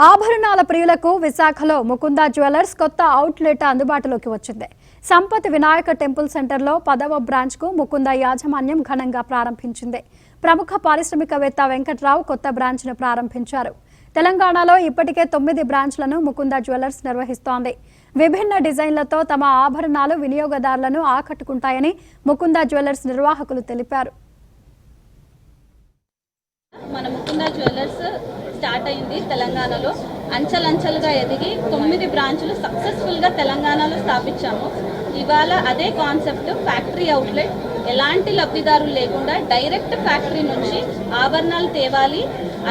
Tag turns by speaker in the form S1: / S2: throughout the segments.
S1: ఆభరణాల ప్రియులకు విశాఖలో ముకుందా జ్యువెలర్స్ కొత్త అవుట్లెట్ అందుబాటులోకి వచ్చింది. సంపత్ వినాయక టెంపుల్ సెంటర్లో 10వ బ్రాంచ్కు ముకుందా యాజమాన్యం ఘనంగా ప్రారంభించింది. ప్రముఖ పారిశ్రామికవేత్త వెంకట్రావు కొత్త బ్రాంచ్ను ప్రారంభించారు. తెలంగాణలో ఇప్పటికే 9 బ్రాంచ్లను ముకుందా జ్యువెలర్స్ నిర్వహిస్తోంది. విభిన్న డిజైన్లతో తమ ఆభరణాలు వినియోగదారులను ఆకట్టుకుంటాయని ముకుందా జ్యువెలర్స్ నిర్వాహకులు తెలిపారు.
S2: మన ముకుందా జ్యువెలర్స్ స్టార్ట్ అయింది తెలంగాణలో. అంచెలంచెలుగా ఎదిగి 9 బ్రాంచులు సక్సెస్ఫుల్గా తెలంగాణలో స్థాపించాము. ఇవాళ అదే కాన్సెప్ట్ ఫ్యాక్టరీ అవుట్లెట్, ఎలాంటి లబ్ధిదారులు లేకుండా డైరెక్ట్ ఫ్యాక్టరీ నుంచి ఆభరణాలు తేవాలి.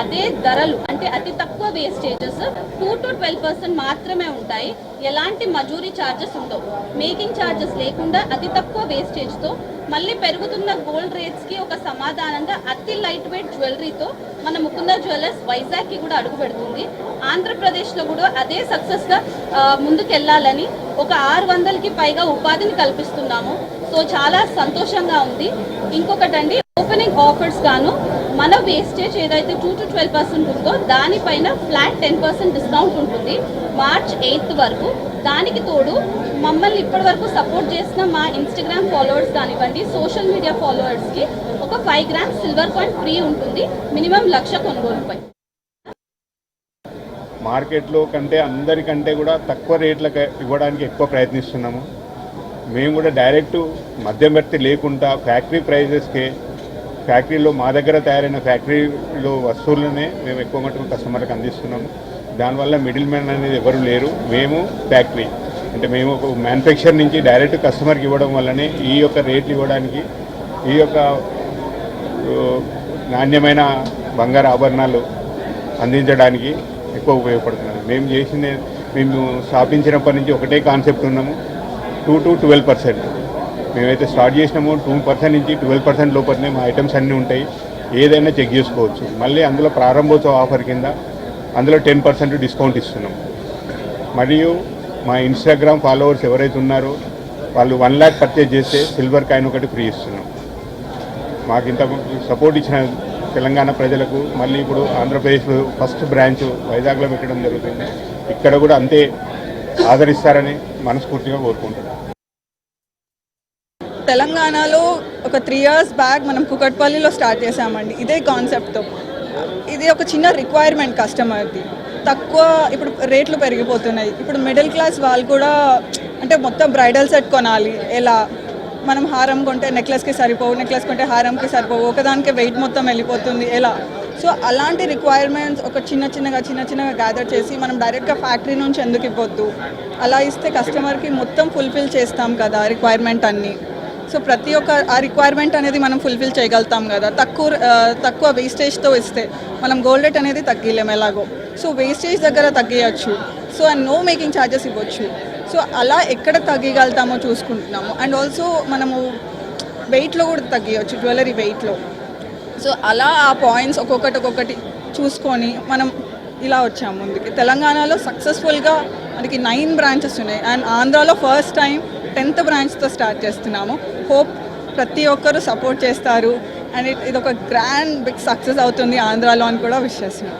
S2: అదే ధరలు అంటే అతి తక్కువ వేస్టేజెస్ 2 to 12% మాత్రమే ఉంటాయి. ఎలాంటి మజూరీ ఛార్జెస్ ఉండవు. మేకింగ్ ఛార్జెస్ లేకుండా అతి తక్కువ వేస్టేజ్తో మళ్ళీ పెరుగుతున్న గోల్డ్ రేట్స్కి ఒక సమాధానంగా అతి లైట్ వెయిట్ జ్యువెలరీతో మన ముకుందా జ్యువెలర్స్ వైజాగ్కి కూడా అడుగు పెడుతుంది. ఆంధ్రప్రదేశ్లో కూడా అదే సక్సెస్గా ముందుకెళ్లాలని ఒక 600కి పైగా ఉపాధిని కల్పిస్తున్నాము. సో చాలా సంతోషంగా ఉంది. ఇంకొకటండి, ఓపెనింగ్ ఆఫర్స్ గాను మన వేస్టేజ్ ఏదైతే 2 to 12% ఉందో దానిపైన ఫ్లాట్ 10% డిస్కౌంట్ ఉంటుంది March 8th వరకు. దానికి తోడు మమ్మల్ని ఇప్పటి వరకు సపోర్ట్ చేసిన మా ఇన్స్టాగ్రామ్ ఫాలోవర్స్ కానివ్వండి, సోషల్ మీడియా ఫాలోవర్స్కి ఒక 5 grams సిల్వర్ కాయిన్ ఫ్రీ ఉంటుంది మినిమం 1,00,000 కొనుగోలుపై.
S3: మార్కెట్లో కంటే అందరికంటే కూడా తక్కువ రేట్లకు ఇవ్వడానికి ఎక్కువ ప్రయత్నిస్తున్నాము. మేము కూడా డైరెక్ట్ మధ్యవర్తి లేకుండా ఫ్యాక్టరీ ప్రైజెస్కే, ఫ్యాక్టరీలో మా దగ్గర తయారైన ఫ్యాక్టరీలో వస్తువులనే మేము ఎక్కువ మటుకు కస్టమర్లకు అందిస్తున్నాము. దానివల్ల మిడిల్ మ్యాన్ అనేది ఎవరు లేరు. మేము ఫ్యాక్టరీ అంటే మేము ఒక మ్యానుఫ్యాక్చర్ నుంచి డైరెక్ట్ కస్టమర్కి ఇవ్వడం వల్లనే ఈ యొక్క రేట్లు ఇవ్వడానికి, ఈ యొక్క నాణ్యమైన బంగారు ఆభరణాలు అందించడానికి ఎక్కువ ఉపయోగపడుతున్నాయి. మేము స్థాపించినప్పటి నుంచి ఒకటే కాన్సెప్ట్ ఉన్నాము, 2 to 12%. మేమైతే స్టార్ట్ చేసినామో 2% నుంచి 12% లోపలనే మా ఐటమ్స్ అన్నీ ఉంటాయి. ఏదైనా చెక్ చేసుకోవచ్చు. మళ్ళీ అందులో ప్రారంభోత్సవ ఆఫర్ కింద అందులో 10% డిస్కౌంట్ ఇస్తున్నాం. మరియు మా ఇన్స్టాగ్రామ్ ఫాలోవర్స్ ఎవరైతే ఉన్నారో వాళ్ళు 1 lakh పర్చేజ్ చేస్తే సిల్వర్ కాయిన్ ఒకటి ఫ్రీ ఇస్తున్నాం. మాకు ఇంత సపోర్ట్ ఇచ్చిన తెలంగాణ ప్రజలకు మళ్ళీ ఇప్పుడు ఆంధ్రప్రదేశ్లో ఫస్ట్ బ్రాంచ్ వైజాగ్లో పెట్టడం జరుగుతుంది. ఇక్కడ కూడా అంతే ఆదరిస్తారని మనస్ఫూర్తిగా కోరుకుంటున్నాం.
S4: తెలంగాణలో ఒక 3 years బ్యాక్ మనం కుకట్పల్లిలో స్టార్ట్ చేసామండి ఇదే కాన్సెప్ట్తో. ఇది ఒక చిన్న రిక్వైర్మెంట్ కస్టమర్ది. తక్కువ ఇప్పుడు రేట్లు పెరిగిపోతున్నాయి. ఇప్పుడు మిడిల్ క్లాస్ వాళ్ళు కూడా అంటే మొత్తం బ్రైడల్ సెట్ కొనాలి. ఎలా మనం హారం కొంటే నెక్లెస్కి సరిపోవు, నెక్లెస్ కొంటే హారంకి సరిపోవు, ఒకదానికి వెయిట్ మొత్తం వెళ్ళిపోతుంది ఎలా. సో అలాంటి రిక్వైర్మెంట్స్ ఒక చిన్న చిన్నగా గ్యాదర్ చేసి మనం డైరెక్ట్గా ఫ్యాక్టరీ నుంచి ఎందుకు ఇవ్వద్దు, అలా ఇస్తే కస్టమర్కి మొత్తం ఫుల్ఫిల్ చేస్తాం కదా రిక్వైర్మెంట్ అన్నీ. సో ప్రతి ఒక్క ఆ రిక్వైర్మెంట్ అనేది మనం ఫుల్ఫిల్ చేయగలుగుతాం కదా. తక్కువ వేస్టేజ్తో ఇస్తే మనం గోల్డ్ రేట్ అనేది తగ్గిలేము ఎలాగో. సో వేస్టేజ్ దగ్గర తగ్గియచ్చు. So and no making charges ఇవ్వచ్చు. సో అలా ఎక్కడ తగ్గగలుగుతామో చూసుకుంటున్నాము. అండ్ ఆల్సో మనము వెయిట్లో కూడా తగ్గియచ్చు, జ్యువెలరీ వెయిట్లో. సో అలా ఆ పాయింట్స్ ఒక్కొక్కటి చూసుకొని మనం ఇలా వచ్చాము ముందుకి. తెలంగాణలో సక్సెస్ఫుల్గా మనకి 9 బ్రాంచెస్ ఉన్నాయి. అండ్ ఆంధ్రాలో ఫస్ట్ టైం 10th బ్రాంచ్తో స్టార్ట్ చేస్తున్నాము. హోప్ ప్రతి ఒక్కరూ సపోర్ట్ చేస్తారు అండ్ ఇది ఒక గ్రాండ్ బిగ్ సక్సెస్ అవుతుంది ఆంధ్రాలో అని కూడా విష్ చేస్తున్నాం.